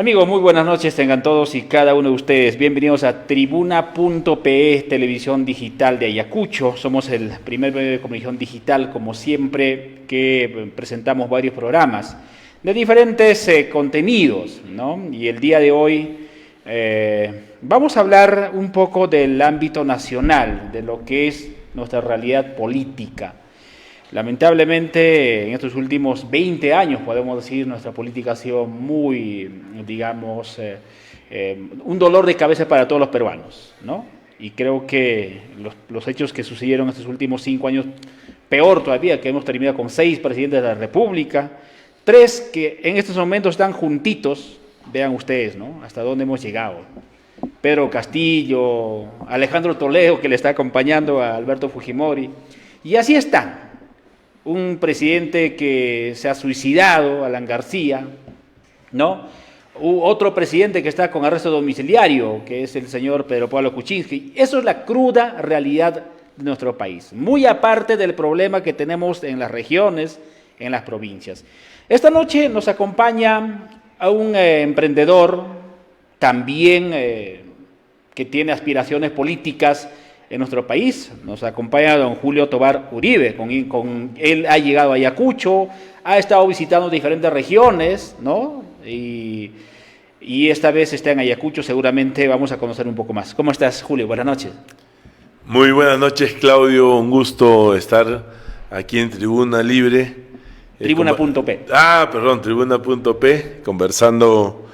Amigos, muy buenas noches tengan todos y cada uno de ustedes. Bienvenidos a Tribuna.pe, televisión digital de Ayacucho. Somos el primer medio de comunicación digital, como siempre, que presentamos varios programas de diferentes contenidos, ¿no? Y el día de hoy vamos a hablar un poco del ámbito nacional, de lo que es nuestra realidad política. Lamentablemente, en estos últimos 20 años, podemos decir, nuestra política ha sido muy, digamos, un dolor de cabeza para todos los peruanos, ¿no? Y creo que los hechos que sucedieron en estos últimos 5 años, peor todavía, que hemos terminado con 6 presidentes de la República, 3 que en estos momentos están juntitos, vean ustedes, ¿no? Hasta dónde hemos llegado. Pedro Castillo, Alejandro Toledo, que le está acompañando a Alberto Fujimori, y así están. Un presidente que se ha suicidado, Alan García, ¿no? Otro presidente que está con arresto domiciliario, que es el señor Pedro Pablo Kuczynski. Eso es la cruda realidad de nuestro país, muy aparte del problema que tenemos en las regiones, en las provincias. Esta noche nos acompaña a un emprendedor también que tiene aspiraciones políticas en nuestro país. Nos acompaña don Julio Tobar Uribe. Con él ha llegado a Ayacucho, ha estado visitando diferentes regiones, ¿no? Y esta vez está en Ayacucho, seguramente vamos a conocer un poco más. ¿Cómo estás, Julio? Buenas noches. Muy buenas noches, Claudio. Un gusto estar aquí en Tribuna Libre. Tribuna.pe. Tribuna.pe, conversando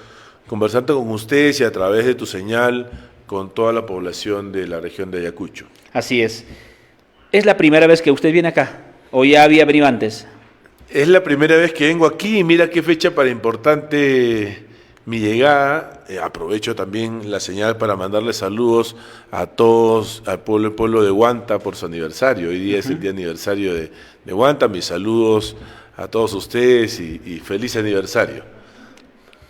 con ustedes y a través de tu señal con toda la población de la región de Ayacucho. Así es. ¿Es la primera vez que usted viene acá o ya había venido antes? Es la primera vez que vengo aquí y mira qué fecha para importante mi llegada. Aprovecho también la señal para mandarle saludos a todos, al pueblo de Huanta por su aniversario. Hoy día es el día aniversario de Huanta. Mis saludos a todos ustedes y feliz aniversario.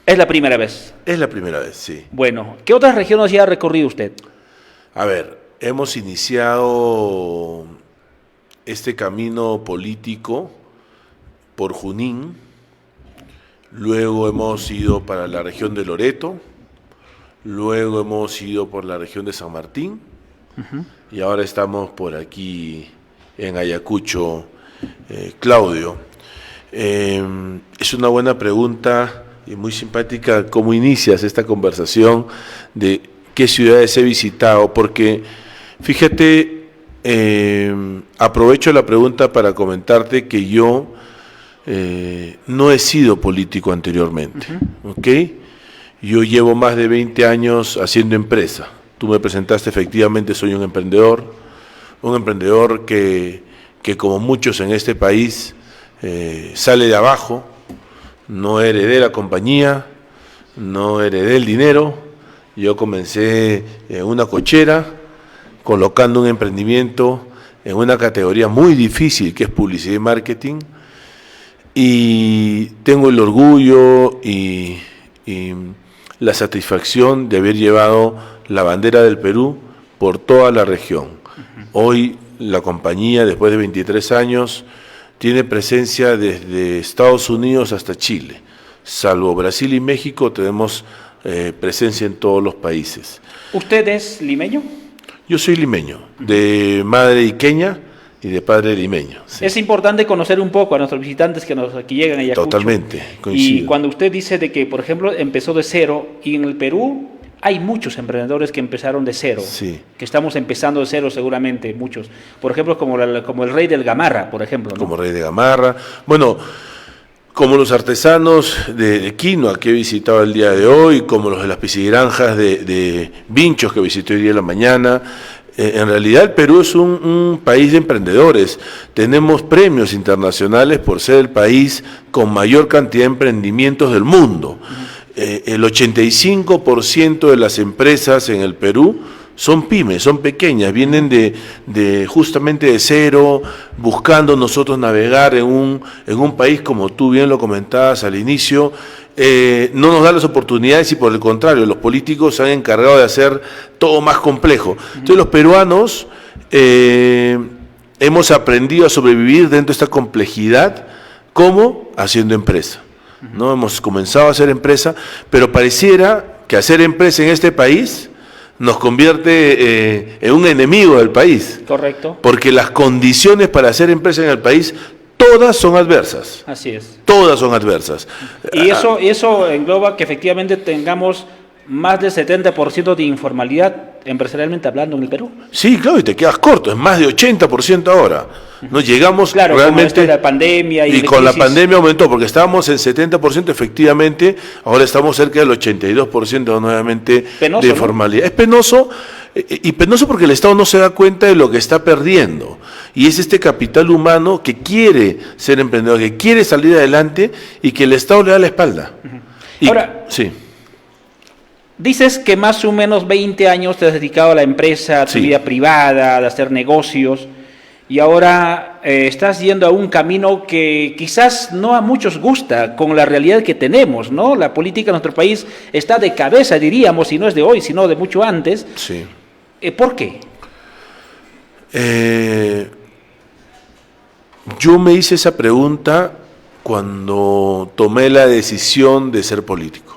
¿Es la primera vez? Es la primera vez, sí. Bueno, ¿qué otras regiones ya ha recorrido usted? A ver, hemos iniciado este camino político por Junín, luego hemos ido para la región de Loreto, luego hemos ido por la región de San Martín, y ahora estamos por aquí en Ayacucho, Claudio. Es una buena pregunta y muy simpática cómo inicias esta conversación de qué ciudades he visitado, porque fíjate, aprovecho la pregunta para comentarte que yo no he sido político anteriormente, ¿ok? Yo llevo más de 20 años haciendo empresa. Tú me presentaste, efectivamente soy un emprendedor que como muchos en este país sale de abajo. No heredé la compañía, no heredé el dinero. Yo comencé en una cochera, colocando un emprendimiento en una categoría muy difícil que es publicidad y marketing. Y tengo el orgullo y la satisfacción de haber llevado la bandera del Perú por toda la región. Hoy la compañía, después de 23 años, tiene presencia desde Estados Unidos hasta Chile. Salvo Brasil y México, tenemos presencia en todos los países. ¿Usted es limeño? Yo soy limeño, de madre iqueña y de padre limeño. Sí. Es importante conocer un poco a nuestros visitantes que llegan a Ayacucho. Totalmente, coincido. Y cuando usted dice de que, por ejemplo, empezó de cero, y en el Perú hay muchos emprendedores que empezaron de cero, sí, que estamos empezando de cero seguramente, muchos. Por ejemplo, como el rey del Gamarra, por ejemplo, ¿no? Como rey de Gamarra. Bueno, como los artesanos de quinoa que he visitado el día de hoy, como los de las piscigranjas de Vinchos que visité hoy día en la mañana. En realidad el Perú es un país de emprendedores. Tenemos premios internacionales por ser el país con mayor cantidad de emprendimientos del mundo. El 85% de las empresas en el Perú son pymes, son pequeñas, vienen justamente de cero, buscando nosotros navegar en un país, como tú bien lo comentabas al inicio, no nos da las oportunidades y por el contrario, los políticos se han encargado de hacer todo más complejo. Entonces los peruanos hemos aprendido a sobrevivir dentro de esta complejidad, ¿cómo? Haciendo empresa. ¿no? Hemos comenzado a hacer empresa, pero pareciera que hacer empresa en este país nos convierte en un enemigo del país. Correcto. Porque las condiciones para hacer empresa en el país, todas son adversas. Así es. Todas son adversas. Y eso engloba que efectivamente tengamos más del 70% de informalidad empresarialmente hablando en el Perú. Sí, claro, y te quedas corto, es más de 80% ahora. No llegamos claro, realmente. Con la pandemia y con la pandemia aumentó, porque estábamos en 70% efectivamente, ahora estamos cerca del 82% nuevamente penoso, de informalidad. ¿No? Es penoso, y penoso porque el Estado no se da cuenta de lo que está perdiendo. Y es este capital humano que quiere ser emprendedor, que quiere salir adelante y que el Estado le da la espalda. Y, ahora, sí. Dices que más o menos 20 años te has dedicado a la empresa, a tu vida privada, a hacer negocios, y ahora estás yendo a un camino que quizás no a muchos gusta con la realidad que tenemos, ¿no? La política en nuestro país está de cabeza, diríamos, y no es de hoy, sino de mucho antes. Sí. ¿Por qué? Yo me hice esa pregunta cuando tomé la decisión de ser político.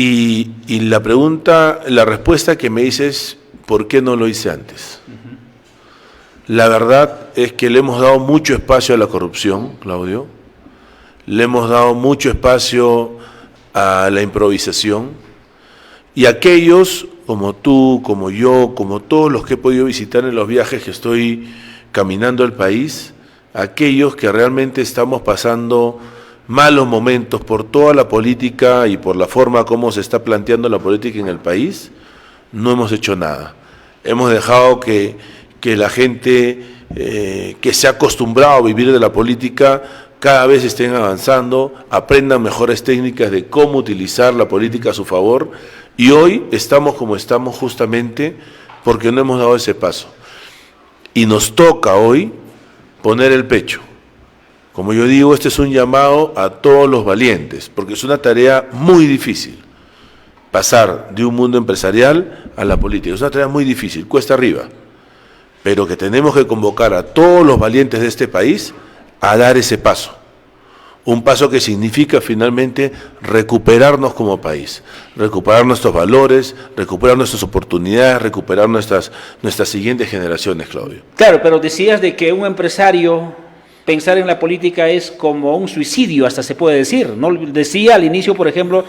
Y la respuesta que me hice es, ¿por qué no lo hice antes? La verdad es que le hemos dado mucho espacio a la corrupción, Claudio. Le hemos dado mucho espacio a la improvisación. Y aquellos, como tú, como yo, como todos los que he podido visitar en los viajes que estoy caminando el país, aquellos que realmente estamos pasando malos momentos por toda la política y por la forma como se está planteando la política en el país, no hemos hecho nada. Hemos dejado que la gente que se ha acostumbrado a vivir de la política cada vez estén avanzando, aprendan mejores técnicas de cómo utilizar la política a su favor, y hoy estamos como estamos justamente porque no hemos dado ese paso. Y nos toca hoy poner el pecho. Como yo digo, este es un llamado a todos los valientes, porque es una tarea muy difícil, pasar de un mundo empresarial a la política. Es una tarea muy difícil, cuesta arriba, pero que tenemos que convocar a todos los valientes de este país a dar ese paso. Un paso que significa finalmente recuperarnos como país, recuperar nuestros valores, recuperar nuestras oportunidades, recuperar nuestras siguientes generaciones, Claudio. Claro, pero decías de que un empresario, pensar en la política es como un suicidio, hasta se puede decir, ¿no? Decía al inicio, por ejemplo,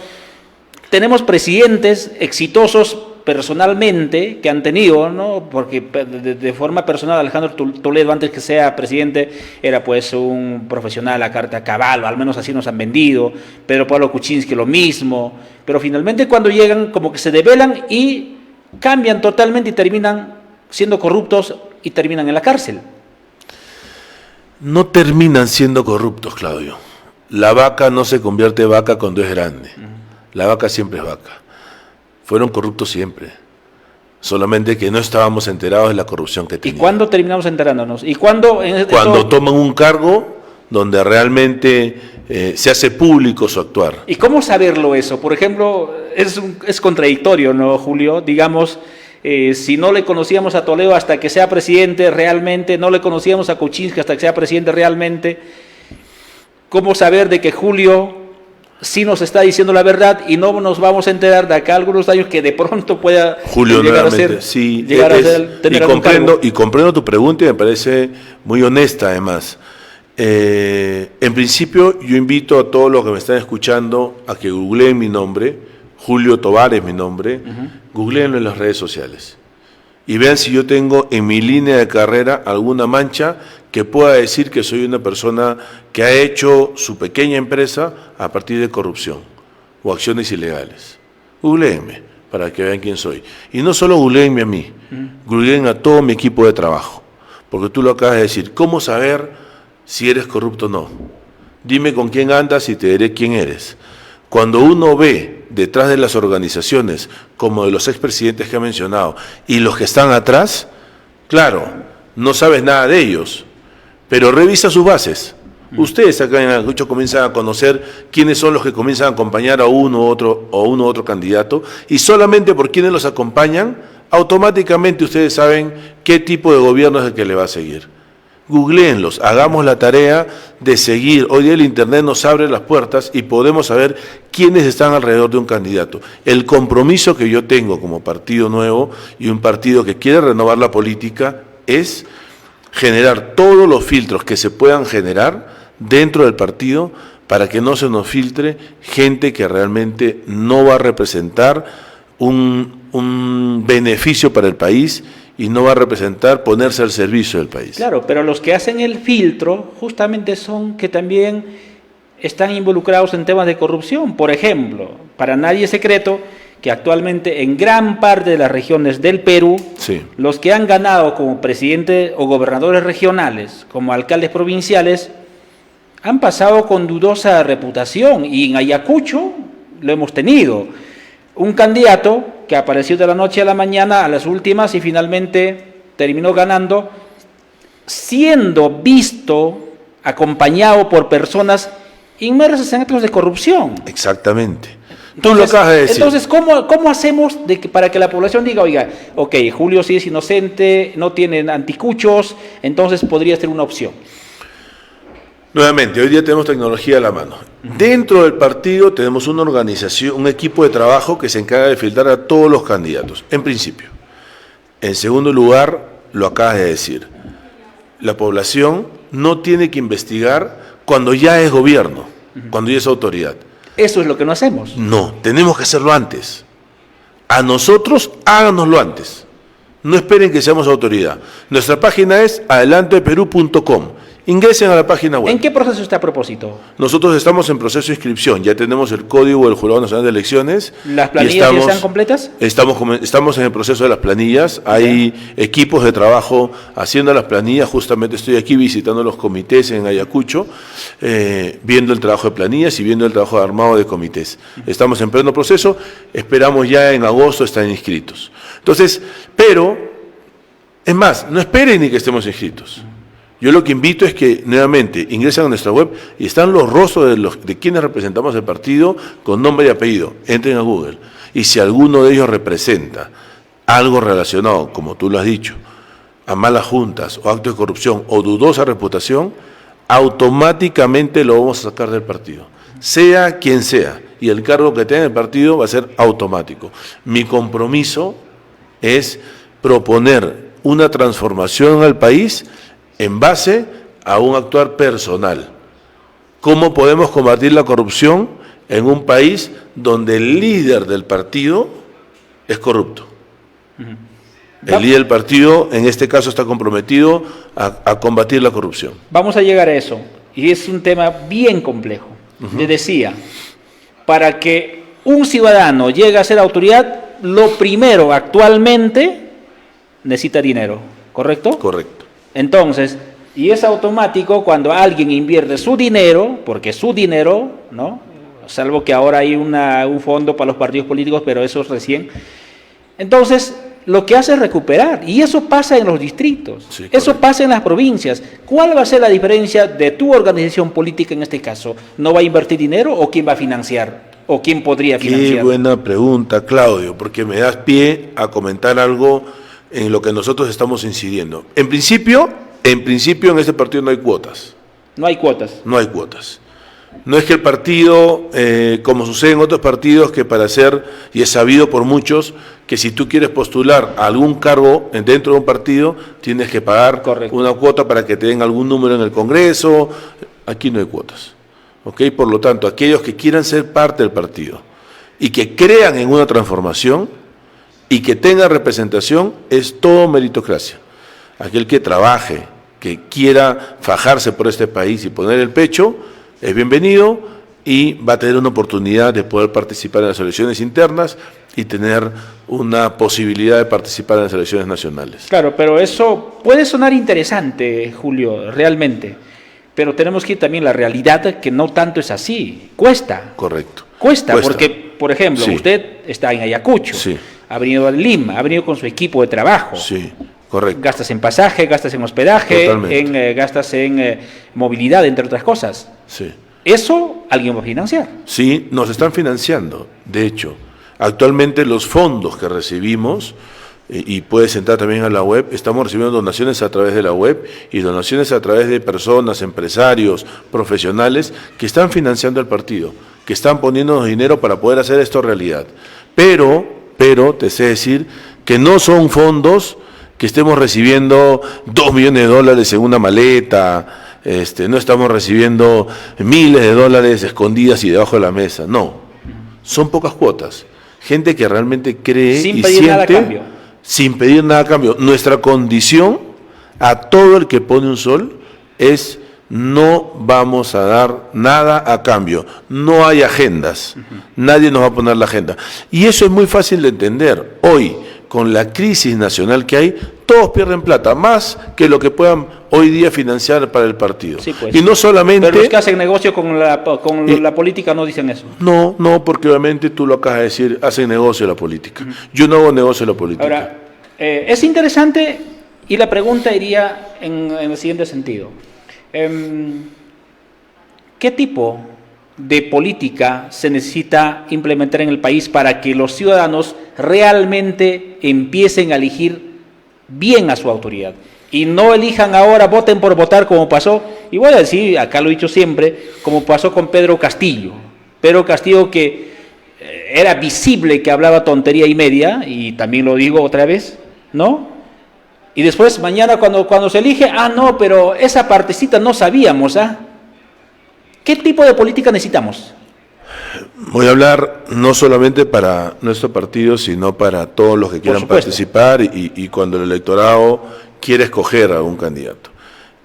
tenemos presidentes exitosos personalmente que han tenido, ¿no? Porque de forma personal Alejandro Toledo, antes que sea presidente, era pues un profesional a carta cabal, o al menos así nos han vendido. Pedro Pablo Kuczynski lo mismo, pero finalmente cuando llegan como que se develan y cambian totalmente y terminan siendo corruptos y terminan en la cárcel. No terminan siendo corruptos, Claudio. La vaca no se convierte en vaca cuando es grande. La vaca siempre es vaca. Fueron corruptos siempre. Solamente que no estábamos enterados de la corrupción que tenían. ¿Y cuándo terminamos enterándonos? ¿Y cuándo? Cuando toman un cargo donde realmente se hace público su actuar. ¿Y cómo saberlo eso? Por ejemplo, es contradictorio, ¿no, Julio? Digamos, si no le conocíamos a Toledo hasta que sea presidente realmente, no le conocíamos a Kuczynski hasta que sea presidente realmente, ¿cómo saber de que Julio sí nos está diciendo la verdad y no nos vamos a enterar de acá algunos años que de pronto pueda Julio, llegar a ser, sí, tener y comprendo tu pregunta y me parece muy honesta además. En principio yo invito a todos los que me están escuchando a que googleen mi nombre, Julio Tovar es mi nombre, googleenlo en las redes sociales y vean si yo tengo en mi línea de carrera alguna mancha que pueda decir que soy una persona que ha hecho su pequeña empresa a partir de corrupción o acciones ilegales. Googleenme para que vean quién soy. Y no solo googleenme a mí, googleen a todo mi equipo de trabajo, porque tú lo acabas de decir. ¿Cómo saber si eres corrupto o no? Dime con quién andas y te diré quién eres. Cuando uno ve detrás de las organizaciones, como de los expresidentes que he mencionado, y los que están atrás, claro, no sabes nada de ellos, pero revisa sus bases. Ustedes acá en Ayacucho comienzan a conocer quiénes son los que comienzan a acompañar a uno u otro candidato, y solamente por quienes los acompañan, automáticamente ustedes saben qué tipo de gobierno es el que le va a seguir. Googleenlos, hagamos la tarea de seguir. Hoy día el Internet nos abre las puertas y podemos saber quiénes están alrededor de un candidato. El compromiso que yo tengo como partido nuevo y un partido que quiere renovar la política es generar todos los filtros que se puedan generar dentro del partido para que no se nos filtre gente que realmente no va a representar un beneficio para el país y no va a representar ponerse al servicio del país. Claro, pero los que hacen el filtro justamente son que también están involucrados en temas de corrupción. Por ejemplo, para nadie es secreto que actualmente en gran parte de las regiones del Perú, sí, los que han ganado como presidente o gobernadores regionales, como alcaldes provinciales, han pasado con dudosa reputación, y en Ayacucho lo hemos tenido. Un candidato que apareció de la noche a la mañana a las últimas y finalmente terminó ganando, siendo visto acompañado por personas inmersas en actos de corrupción. Exactamente. Entonces, tú lo acabas de decir. Entonces, ¿cómo hacemos para que la población diga, oiga, ok, Julio sí es inocente, no tiene anticuchos, entonces podría ser una opción? Nuevamente, hoy día tenemos tecnología a la mano. Dentro del partido tenemos una organización, un equipo de trabajo que se encarga de filtrar a todos los candidatos, en principio. En segundo lugar, lo acabas de decir, la población no tiene que investigar cuando ya es gobierno, cuando ya es autoridad. Eso es lo que no hacemos. No, tenemos que hacerlo antes. A nosotros, háganoslo antes. No esperen que seamos autoridad. Nuestra página es adelanteperú.com. Ingresen a la página web. ¿En qué proceso está a propósito? Nosotros estamos en proceso de inscripción, ya tenemos el código del Jurado Nacional de Elecciones. ¿Las planillas ya están completas? Estamos en el proceso de las planillas, hay equipos de trabajo haciendo las planillas, justamente estoy aquí visitando los comités en Ayacucho, viendo el trabajo de planillas y viendo el trabajo de armado de comités. Estamos en pleno proceso, esperamos ya en agosto estar inscritos. Entonces, pero, es más, no esperen ni que estemos inscritos. Yo lo que invito es que nuevamente ingresen a nuestra web y están los rostros de quienes representamos el partido con nombre y apellido. Entren a Google y si alguno de ellos representa algo relacionado, como tú lo has dicho, a malas juntas o actos de corrupción o dudosa reputación, automáticamente lo vamos a sacar del partido. Sea quien sea, y el cargo que tenga el partido va a ser automático. Mi compromiso es proponer una transformación al país en base a un actuar personal. ¿Cómo podemos combatir la corrupción en un país donde el líder del partido es corrupto? El líder del partido, en este caso, está comprometido a combatir la corrupción. Vamos a llegar a eso, y es un tema bien complejo. Le decía, para que un ciudadano llegue a ser autoridad, lo primero actualmente necesita dinero, ¿correcto? Correcto. Entonces, y es automático cuando alguien invierte su dinero, porque es su dinero, ¿no? Salvo que ahora hay un fondo para los partidos políticos, pero eso es recién. Entonces, lo que hace es recuperar, y eso pasa en los distritos, sí, eso pasa en las provincias. ¿Cuál va a ser la diferencia de tu organización política en este caso? ¿No va a invertir dinero o quién va a financiar? ¿O quién podría financiar? Qué buena pregunta, Claudio, porque me das pie a comentar algo en lo que nosotros estamos incidiendo. En principio en este partido no hay cuotas. No hay cuotas. No hay cuotas. No es que el partido, como sucede en otros partidos, que para ser, y es sabido por muchos, que si tú quieres postular a algún cargo dentro de un partido, tienes que pagar una cuota para que te den algún número en el Congreso. Aquí no hay cuotas. ¿Ok? Por lo tanto, aquellos que quieran ser parte del partido y que crean en una transformación, y que tenga representación, es todo meritocracia. Aquel que trabaje, que quiera fajarse por este país y poner el pecho, es bienvenido y va a tener una oportunidad de poder participar en las elecciones internas y tener una posibilidad de participar en las elecciones nacionales. Claro, pero eso puede sonar interesante, Julio, realmente, pero tenemos que ir también a la realidad, que no tanto es así. Cuesta. Correcto. Cuesta. Porque, por ejemplo, sí, usted está en Ayacucho. Sí. Ha venido a Lima, ha venido con su equipo de trabajo. Sí, correcto. Gastas en pasaje, gastas en hospedaje, gastas en movilidad, entre otras cosas. Sí. ¿Eso alguien va a financiar? Sí, nos están financiando. De hecho, actualmente los fondos que recibimos y puedes entrar también a la web, estamos recibiendo donaciones a través de la web y donaciones a través de personas, empresarios, profesionales que están financiando el partido, que están poniendo dinero para poder hacer esto realidad. Pero te sé decir que no son fondos que estemos recibiendo $2 millones en una maleta, no estamos recibiendo miles de dólares escondidas y debajo de la mesa, no, son pocas cuotas, gente que realmente cree sin y pedir siente, nada a cambio. sin pedir nada a cambio. Nuestra condición a todo el que pone un sol es: no vamos a dar nada a cambio, no hay agendas, nadie nos va a poner la agenda. Y eso es muy fácil de entender. Hoy, con la crisis nacional que hay, todos pierden plata, más que lo que puedan hoy día financiar para el partido. Sí, pues. Y no solamente... Pero los que hacen negocio con la política no dicen eso. No, porque obviamente tú lo acabas de decir, hacen negocio de la política. Yo no hago negocio de la política. Ahora, es interesante, y la pregunta iría en el siguiente sentido. ¿Qué tipo de política se necesita implementar en el país para que los ciudadanos realmente empiecen a elegir bien a su autoridad? Y no elijan ahora, voten por votar, como pasó, y voy a decir, acá lo he dicho siempre, como pasó con Pedro Castillo. Pedro Castillo, que era visible que hablaba tontería y media, y también lo digo otra vez, ¿no? Y después, mañana cuando se elige, no, pero esa partecita no sabíamos, ¿ah? ¿Qué tipo de política necesitamos? Voy a hablar no solamente para nuestro partido, sino para todos los que quieran participar y cuando el electorado quiere escoger a un candidato.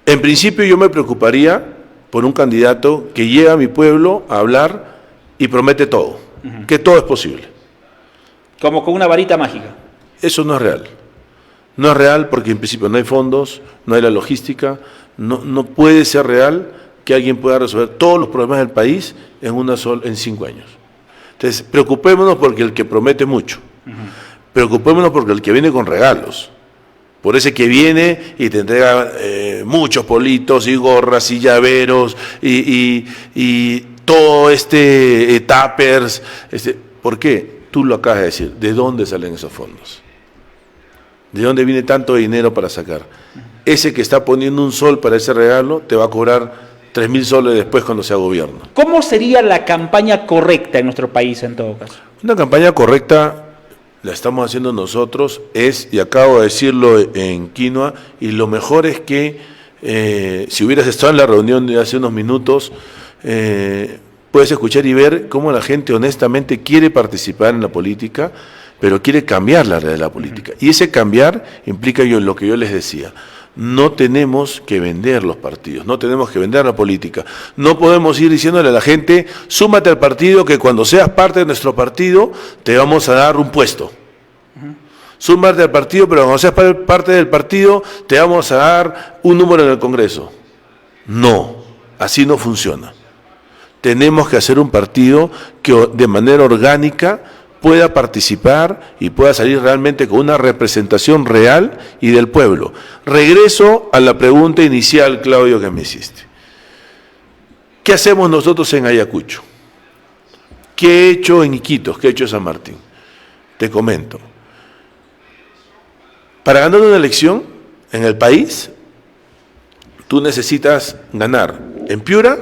En principio yo me preocuparía por un candidato que llega a mi pueblo a hablar y promete todo, que todo es posible. Como con una varita mágica. Eso no es real. No es real porque en principio no hay fondos, no hay la logística, no puede ser real que alguien pueda resolver todos los problemas del país en 5 años. Entonces, preocupémonos porque el que promete mucho, preocupémonos porque el que viene con regalos, por ese que viene y te entrega muchos politos y gorras y llaveros y todo tuppers, ¿por qué? Tú lo acabas de decir, ¿de dónde salen esos fondos? ¿De dónde viene tanto dinero para sacar? Ese que está poniendo un sol para ese regalo te va a cobrar 3.000 soles después cuando sea gobierno. ¿Cómo sería la campaña correcta en nuestro país en todo caso? Una campaña correcta la estamos haciendo nosotros, y acabo de decirlo en Quinoa, y lo mejor es que si hubieras estado en la reunión de hace unos minutos, puedes escuchar y ver cómo la gente honestamente quiere participar en la política, pero quiere cambiar la realidad de la política. Y ese cambiar implica lo que yo les decía. No tenemos que vender los partidos, no tenemos que vender la política. No podemos ir diciéndole a la gente, súmate al partido, que cuando seas parte de nuestro partido te vamos a dar un puesto. Súmate al partido, pero cuando seas parte del partido te vamos a dar un número en el Congreso. No, así no funciona. Tenemos que hacer un partido que de manera orgánica pueda participar y pueda salir realmente con una representación real y del pueblo. Regreso a la pregunta inicial, Claudio, que me hiciste. ¿Qué hacemos nosotros en Ayacucho? ¿Qué he hecho en Iquitos? ¿Qué he hecho en San Martín? Te comento. Para ganar una elección en el país, tú necesitas ganar en Piura,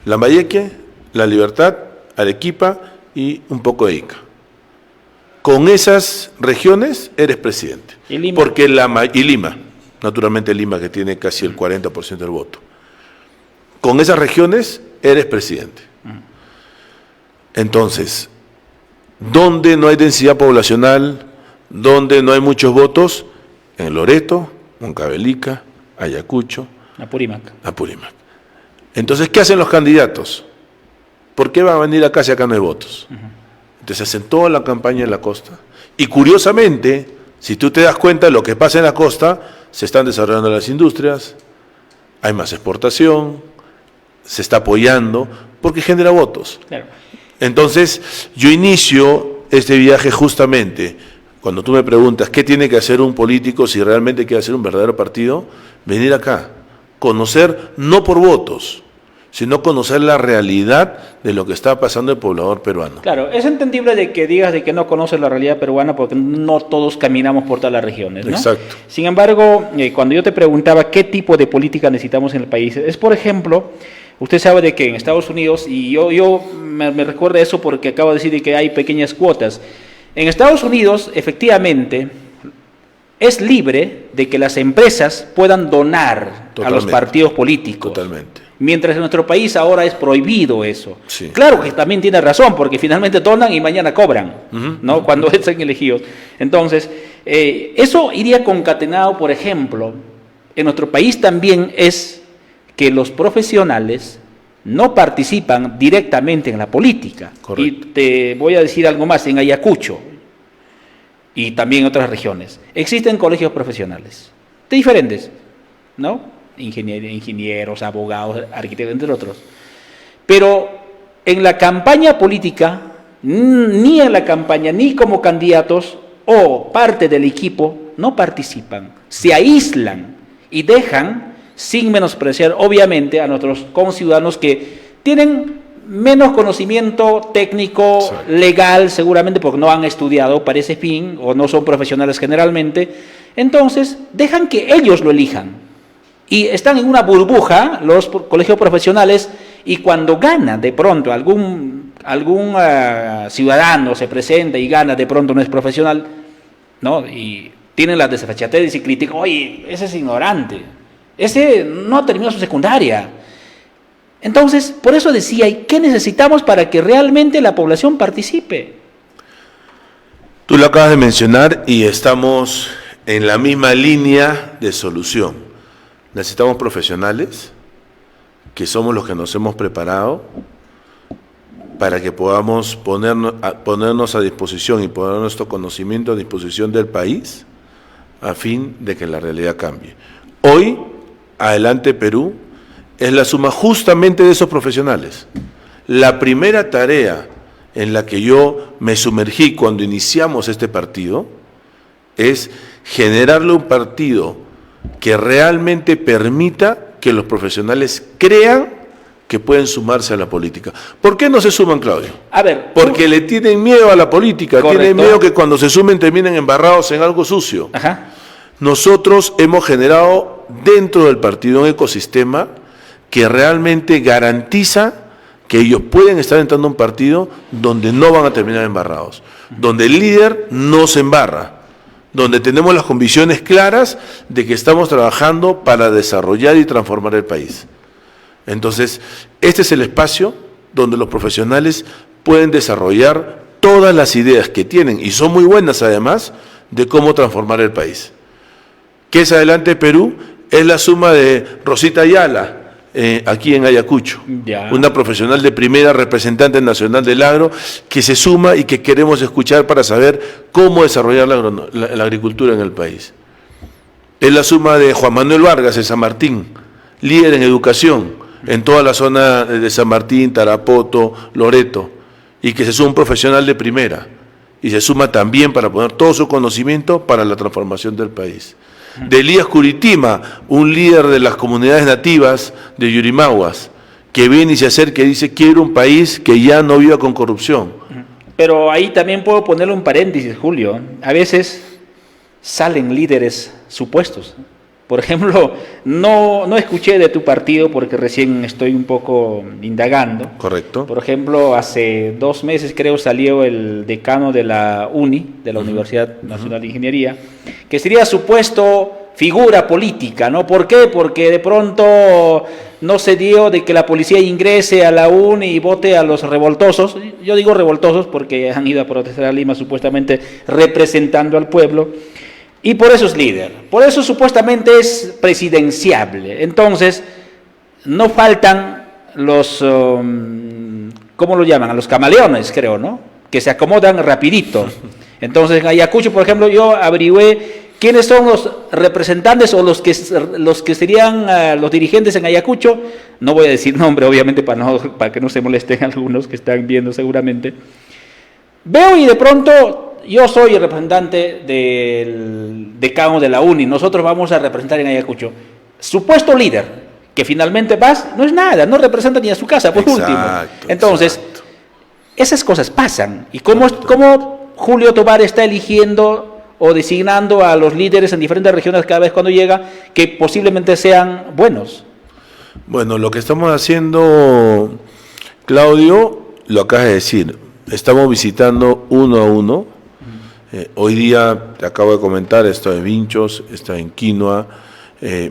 Lambayeque, La Libertad, Arequipa y un poco de Ica. Con esas regiones eres presidente. ¿Y Lima? Porque y Lima, naturalmente Lima, que tiene casi el 40% del voto. Con esas regiones eres presidente. Entonces, ¿dónde no hay densidad poblacional? ¿Dónde no hay muchos votos? En Loreto, Huancavelica, Ayacucho, Apurímac. Entonces, ¿qué hacen los candidatos? ¿Por qué van a venir acá si acá no hay votos? Entonces hacen toda la campaña en la costa. Y curiosamente, si tú te das cuenta de lo que pasa en la costa, se están desarrollando las industrias, hay más exportación, se está apoyando, porque genera votos. Claro. Entonces, yo inicio este viaje justamente, cuando tú me preguntas qué tiene que hacer un político si realmente quiere hacer un verdadero partido, venir acá, conocer no por votos, sino conocer la realidad de lo que está pasando el poblador peruano. Claro, es entendible de que digas de que no conoces la realidad peruana porque no todos caminamos por todas las regiones, ¿no? Exacto. Sin embargo, cuando yo te preguntaba qué tipo de política necesitamos en el país, es por ejemplo, usted sabe de que en Estados Unidos, y yo me recuerda eso porque acabo de decir de que hay pequeñas cuotas, en Estados Unidos efectivamente es libre de que las empresas puedan donar a los partidos políticos. Totalmente. Mientras en nuestro país ahora es prohibido eso. Sí. Claro que también tiene razón, porque finalmente donan y mañana cobran, ¿no? Cuando están elegidos. Entonces, eso iría concatenado, por ejemplo, en nuestro país también es que los profesionales no participan directamente en la política. Correcto. Y te voy a decir algo más, en Ayacucho y también en otras regiones, existen colegios profesionales, de diferentes, ¿no? Ingenieros, abogados, arquitectos, entre otros. Pero en la campaña política, ni en la campaña, ni como candidatos o parte del equipo, no participan, se aíslan y dejan, sin menospreciar obviamente a nuestros conciudadanos que tienen menos conocimiento técnico, sí, legal, seguramente porque no han estudiado para ese fin o no son profesionales generalmente. Entonces, dejan que ellos lo elijan. Y están en una burbuja los colegios profesionales y cuando gana de pronto algún ciudadano se presenta y gana, de pronto no es profesional, ¿no? Y tienen la desfachatez y critican, oye, ese es ignorante, ese no terminó su secundaria. Entonces, por eso decía, ¿qué necesitamos para que realmente la población participe? Tú lo acabas de mencionar y estamos en la misma línea de solución. Necesitamos profesionales, que somos los que nos hemos preparado, para que podamos ponernos a disposición y poner nuestro conocimiento a disposición del país, a fin de que la realidad cambie. Hoy, Adelante Perú es la suma justamente de esos profesionales. La primera tarea en la que yo me sumergí cuando iniciamos este partido es generarle un partido que realmente permita que los profesionales crean que pueden sumarse a la política. ¿Por qué no se suman, Claudio? A ver, porque le tienen miedo a la política, correcto, tienen miedo que cuando se sumen terminen embarrados en algo sucio. Ajá. Nosotros hemos generado dentro del partido un ecosistema que realmente garantiza que ellos pueden estar entrando a un partido donde no van a terminar embarrados, donde el líder no se embarra, donde tenemos las convicciones claras de que estamos trabajando para desarrollar y transformar el país. Entonces, este es el espacio donde los profesionales pueden desarrollar todas las ideas que tienen, y son muy buenas además, de cómo transformar el país. ¿Qué es Adelante Perú? Es la suma de Rosita Ayala, aquí en Ayacucho, una profesional de primera, representante nacional del agro, que se suma y que queremos escuchar para saber cómo desarrollar la agricultura en el país. Es la suma de Juan Manuel Vargas de San Martín, líder en educación en toda la zona de San Martín, Tarapoto, Loreto, y que se suma un profesional de primera, y se suma también para poner todo su conocimiento para la transformación del país. De Elías Curitima, un líder de las comunidades nativas de Yurimaguas, que viene y se acerca y dice, quiero un país que ya no viva con corrupción. Pero ahí también puedo ponerle un paréntesis, Julio. A veces salen líderes supuestos. Por ejemplo, no escuché de tu partido porque recién estoy un poco indagando. Correcto. Por ejemplo, hace 2 meses creo salió el decano de la UNI, de la Universidad Nacional de Ingeniería, que sería supuesto figura política, ¿no? ¿Por qué? Porque de pronto no se dio de que la policía ingrese a la UNI y vote a los revoltosos. Yo digo revoltosos porque han ido a protestar a Lima supuestamente representando al pueblo. Y por eso es líder, por eso supuestamente es presidenciable. Entonces, no faltan los, ¿cómo lo llaman? A los camaleones, creo, ¿no? Que se acomodan rapidito. Entonces, en Ayacucho, por ejemplo, yo averigüé quiénes son los representantes o los que serían los dirigentes en Ayacucho. No voy a decir nombre, obviamente, para que no se molesten algunos que están viendo seguramente. Veo y de pronto... Yo soy el representante del decano de la UNI, nosotros vamos a representar en Ayacucho. Supuesto líder, que finalmente vas, no es nada, no representa ni a su casa, por último. Entonces, esas cosas pasan. ¿Y cómo Julio Tobar está eligiendo o designando a los líderes en diferentes regiones cada vez cuando llega, que posiblemente sean buenos? Bueno, lo que estamos haciendo, Claudio, lo acabas de decir, estamos visitando uno a uno. Hoy día, te acabo de comentar, estoy en Vinchos, estoy en Quinoa,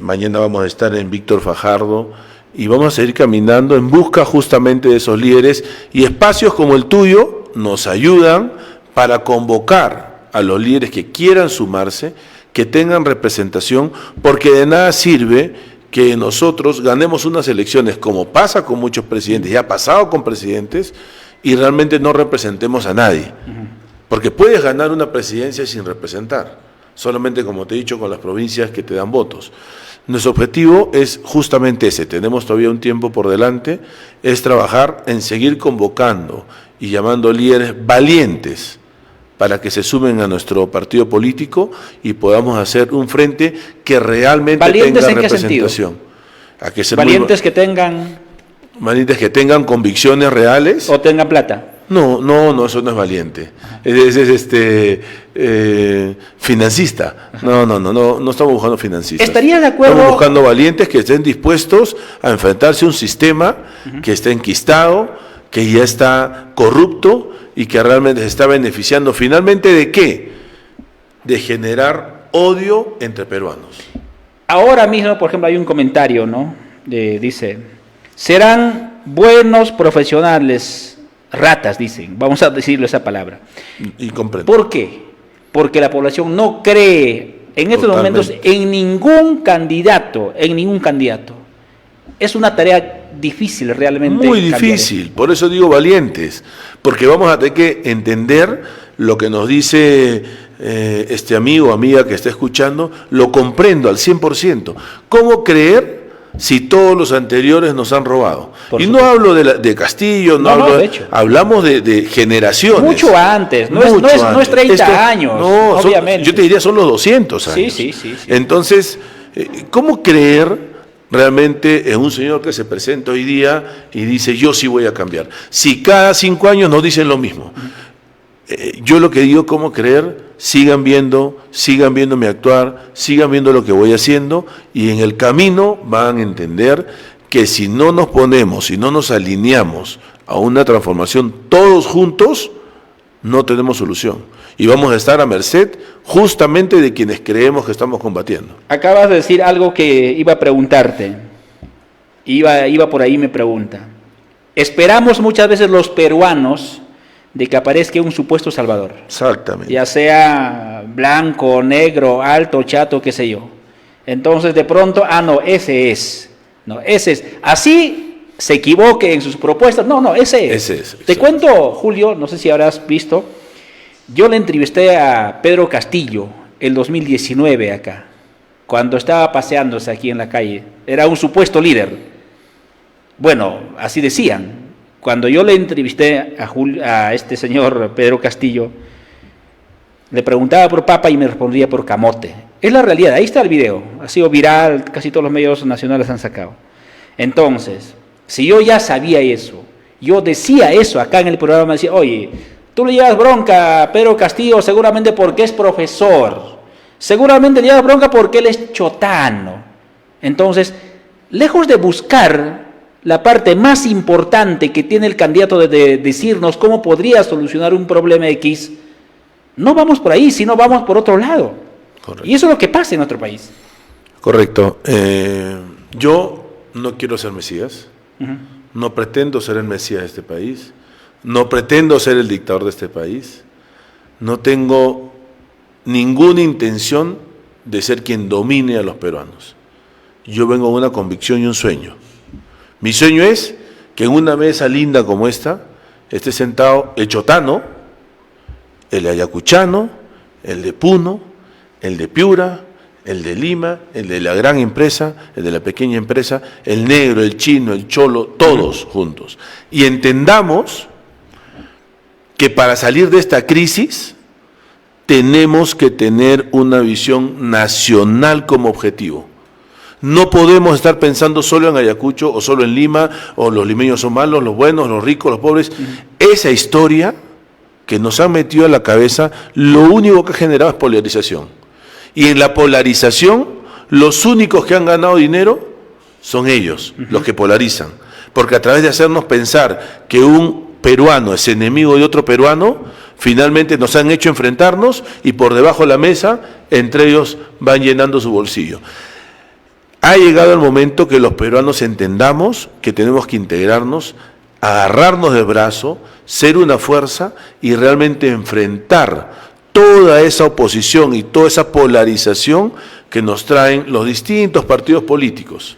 mañana vamos a estar en Víctor Fajardo y vamos a seguir caminando en busca justamente de esos líderes, y espacios como el tuyo nos ayudan para convocar a los líderes que quieran sumarse, que tengan representación, porque de nada sirve que nosotros ganemos unas elecciones, como pasa con muchos presidentes, ya ha pasado con presidentes, y realmente no representemos a nadie. Porque puedes ganar una presidencia sin representar, solamente, como te he dicho, con las provincias que te dan votos. Nuestro objetivo es justamente ese, tenemos todavía un tiempo por delante, es trabajar en seguir convocando y llamando líderes valientes para que se sumen a nuestro partido político y podamos hacer un frente que realmente tenga representación. ¿Valientes que tengan? Valientes que tengan convicciones reales. ¿O tengan plata? No, eso no es valiente. Es financista. No estamos buscando financistas. ¿Estaría de acuerdo? Estamos buscando valientes que estén dispuestos a enfrentarse a un sistema que está enquistado, que ya está corrupto y que realmente se está beneficiando finalmente ¿de qué? De generar odio entre peruanos. Ahora mismo, por ejemplo, hay un comentario, ¿no? Dice, serán buenos profesionales, ratas, dicen, vamos a decirle esa palabra. Y comprendo. ¿Por qué? Porque la población no cree en estos momentos en ningún candidato, Es una tarea difícil realmente. Muy difícil, por eso digo valientes, porque vamos a tener que entender lo que nos dice este amigo o amiga que está escuchando, lo comprendo al 100%. ¿Cómo creer si todos los anteriores nos han robado? Y no hablo de Castillo, hablamos de generaciones. Mucho antes, no es 30 años, obviamente. Yo te diría son los 200 años. Sí. Entonces, ¿cómo creer realmente en un señor que se presenta hoy día y dice yo sí voy a cambiar? Si cada 5 años nos dicen lo mismo. Yo lo que digo, ¿cómo creer? Sigan viéndome actuar, sigan viendo lo que voy haciendo, y en el camino van a entender que si no nos ponemos, si no nos alineamos a una transformación todos juntos, no tenemos solución. Y vamos a estar a merced justamente de quienes creemos que estamos combatiendo. Acabas de decir algo que iba a preguntarte. Iba por ahí, me pregunta. Esperamos muchas veces los peruanos de que aparezca un supuesto salvador. Exactamente. Ya sea blanco, negro, alto, chato, qué sé yo. Entonces de pronto, ese es. Así se equivoque en sus propuestas. Ese es. Te cuento, Julio, no sé si habrás visto, yo le entrevisté a Pedro Castillo el 2019 acá, cuando estaba paseándose aquí en la calle. Era un supuesto líder. Bueno, así decían. Cuando yo le entrevisté a este señor Pedro Castillo, le preguntaba por papa y me respondía por camote. Es la realidad, ahí está el video, ha sido viral, casi todos los medios nacionales han sacado. Entonces, si yo ya sabía eso, yo decía eso acá en el programa, decía, oye, tú le llevas bronca a Pedro Castillo seguramente porque es profesor, seguramente le llevas bronca porque él es chotano. Entonces, lejos de buscar la parte más importante que tiene el candidato de decirnos cómo podría solucionar un problema X, no vamos por ahí, sino vamos por otro lado. Correcto. Y eso es lo que pasa en nuestro país. Correcto. Yo no quiero ser Mesías, no pretendo ser el Mesías de este país, no pretendo ser el dictador de este país, no tengo ninguna intención de ser quien domine a los peruanos. Yo vengo con una convicción y un sueño. Mi sueño es que en una mesa linda como esta esté sentado el chotano, el ayacuchano, el de Puno, el de Piura, el de Lima, el de la gran empresa, el de la pequeña empresa, el negro, el chino, el cholo, todos juntos. Y entendamos que para salir de esta crisis tenemos que tener una visión nacional como objetivo. No podemos estar pensando solo en Ayacucho o solo en Lima, o los limeños son malos, los buenos, los ricos, los pobres. Esa historia que nos han metido a la cabeza, lo único que ha generado es polarización. Y en la polarización, los únicos que han ganado dinero son ellos, los que polarizan. Porque a través de hacernos pensar que un peruano es enemigo de otro peruano, finalmente nos han hecho enfrentarnos y por debajo de la mesa, entre ellos van llenando su bolsillo. Ha llegado el momento que los peruanos entendamos que tenemos que integrarnos, agarrarnos del brazo, ser una fuerza y realmente enfrentar toda esa oposición y toda esa polarización que nos traen los distintos partidos políticos.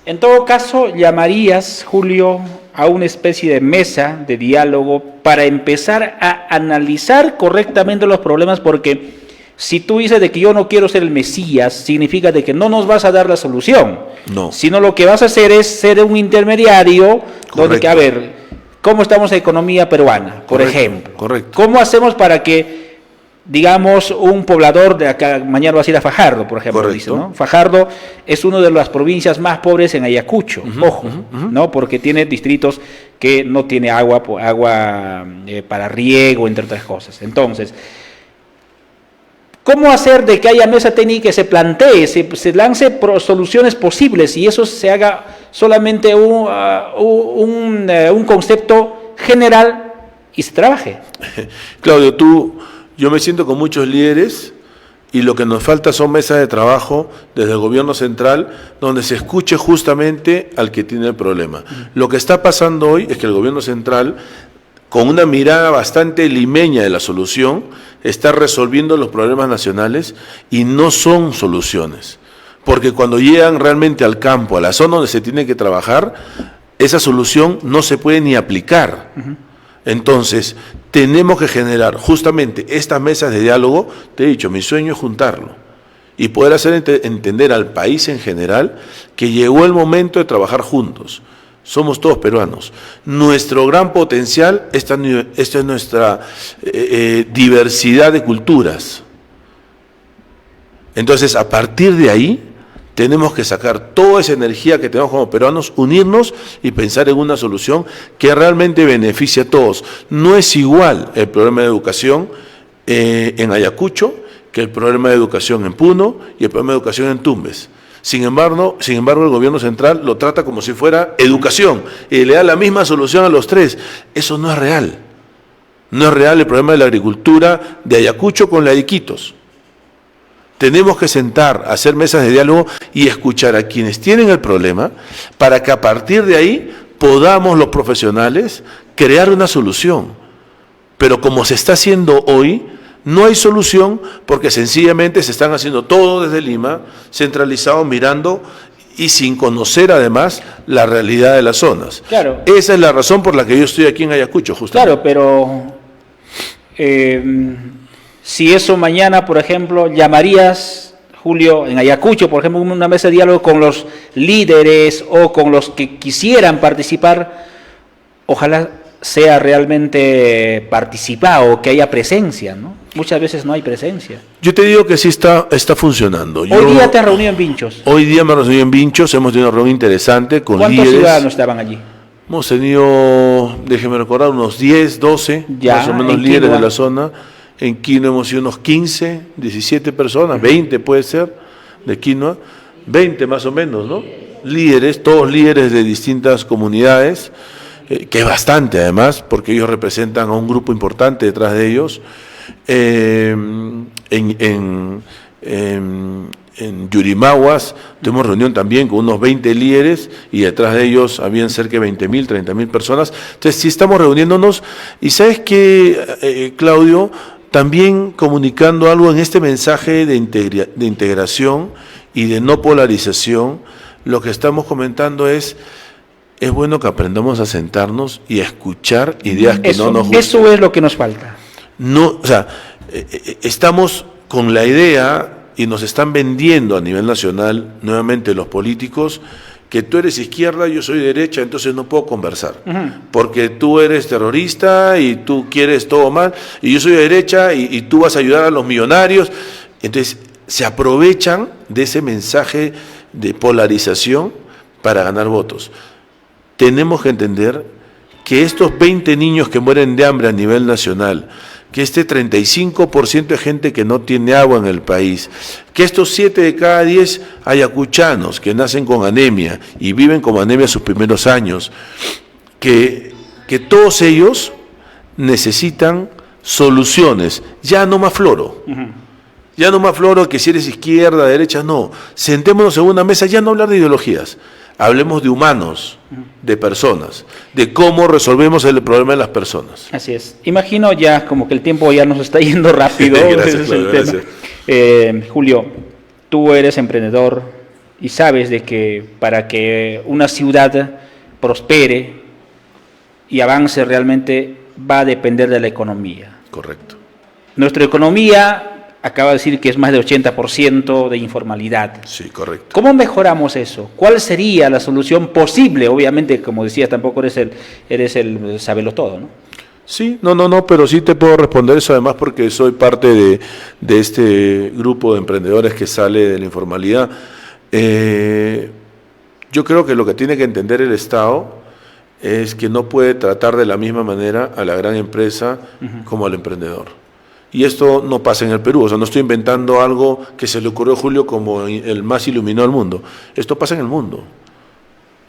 En todo caso, llamarías, Julio, a una especie de mesa de diálogo para empezar a analizar correctamente los problemas, porque si tú dices de que yo no quiero ser el Mesías, significa de que no nos vas a dar la solución. No. Sino lo que vas a hacer es ser un intermediario, donde que, a ver, ¿cómo estamos en economía peruana, por ejemplo? Correcto. ¿Cómo hacemos para que, digamos, un poblador de acá, mañana vas a ir a Fajardo, por ejemplo, dice, ¿no? Fajardo es una de las provincias más pobres en Ayacucho, ojo, ¿no? Porque tiene distritos que no tiene agua para riego, entre otras cosas. Entonces, ¿cómo hacer de que haya mesa técnica que se plantee, se lance soluciones posibles y eso se haga solamente un concepto general y se trabaje? Claudio, yo me siento con muchos líderes y lo que nos falta son mesas de trabajo desde el gobierno central donde se escuche justamente al que tiene el problema. Lo que está pasando hoy es que el gobierno central, con una mirada bastante limeña de la solución, está resolviendo los problemas nacionales y no son soluciones. Porque cuando llegan realmente al campo, a la zona donde se tiene que trabajar, esa solución no se puede ni aplicar. Entonces, tenemos que generar justamente estas mesas de diálogo. Te he dicho, mi sueño es juntarlo y poder hacer entender al país en general que llegó el momento de trabajar juntos. Somos todos peruanos. Nuestro gran potencial, esta es nuestra diversidad de culturas. Entonces, a partir de ahí, tenemos que sacar toda esa energía que tenemos como peruanos, unirnos y pensar en una solución que realmente beneficie a todos. No es igual el problema de educación en Ayacucho que el problema de educación en Puno y el problema de educación en Tumbes. Sin embargo, el gobierno central lo trata como si fuera educación y le da la misma solución a los tres. Eso no es real. No es real el problema de la agricultura de Ayacucho con la de Iquitos. Tenemos que sentar, hacer mesas de diálogo y escuchar a quienes tienen el problema para que a partir de ahí podamos los profesionales crear una solución. Pero como se está haciendo hoy, no hay solución porque sencillamente se están haciendo todo desde Lima, centralizado, mirando y sin conocer además la realidad de las zonas. Claro. Esa es la razón por la que yo estoy aquí en Ayacucho, justamente. Claro, pero si eso mañana, por ejemplo, llamarías, Julio, en Ayacucho, por ejemplo, una mesa de diálogo con los líderes o con los que quisieran participar, ojalá sea realmente participado, que haya presencia, ¿no? Muchas veces no hay presencia. Yo te digo que sí está funcionando. Hoy día te has reunido en Vinchos. Hoy día me reuní en Vinchos, hemos tenido una reunión interesante con líderes. ¿Cuántos ciudadanos estaban allí? Hemos tenido, déjeme recordar, unos 10, 12, más o menos líderes de la zona. En Quinoa hemos sido unos 15, 17 personas, 20 puede ser, de Quinoa, 20 más o menos, ¿no? Líderes, todos líderes de distintas comunidades, que es bastante además, porque ellos representan a un grupo importante detrás de ellos. En Yurimaguas tuvimos reunión también con unos 20 líderes y detrás de ellos habían cerca de 20.000, 30.000 personas. Entonces sí estamos reuniéndonos y sabes que, Claudio, también comunicando algo en este mensaje de integración y de no polarización, lo que estamos comentando es bueno que aprendamos a sentarnos y a escuchar ideas que no nos gustan. Eso es lo que nos falta. No, o sea, estamos con la idea y nos están vendiendo a nivel nacional, nuevamente los políticos, que tú eres izquierda, yo soy derecha, entonces no puedo conversar, porque tú eres terrorista y tú quieres todo mal, y yo soy de derecha y tú vas a ayudar a los millonarios. Entonces se aprovechan de ese mensaje de polarización para ganar votos. Tenemos que entender que estos 20 niños que mueren de hambre a nivel nacional, que este 35% de gente que no tiene agua en el país, que estos 7 de cada 10 ayacuchanos que nacen con anemia y viven con anemia sus primeros años, que todos ellos necesitan soluciones, ya no más floro. Ya no más floro que si eres izquierda, derecha, no. Sentémonos en una mesa, ya no hablar de ideologías. Hablemos de humanos, de personas, de cómo resolvemos el problema de las personas. Así es. Imagino ya como que el tiempo ya nos está yendo rápido. Gracias, Claudio, gracias. Julio, tú eres emprendedor y sabes de que para que una ciudad prospere y avance realmente va a depender de la economía. Correcto. Nuestra economía acaba de decir que es más de 80% de informalidad. Sí, correcto. ¿Cómo mejoramos eso? ¿Cuál sería la solución posible? Obviamente, como decías, tampoco eres el sabelo todo, ¿no? Sí, no, pero sí te puedo responder eso además porque soy parte de este grupo de emprendedores que sale de la informalidad. Yo creo que lo que tiene que entender el Estado es que no puede tratar de la misma manera a la gran empresa como al emprendedor. Y esto no pasa en el Perú, o sea, no estoy inventando algo que se le ocurrió a Julio como el más iluminó al mundo. Esto pasa en el mundo.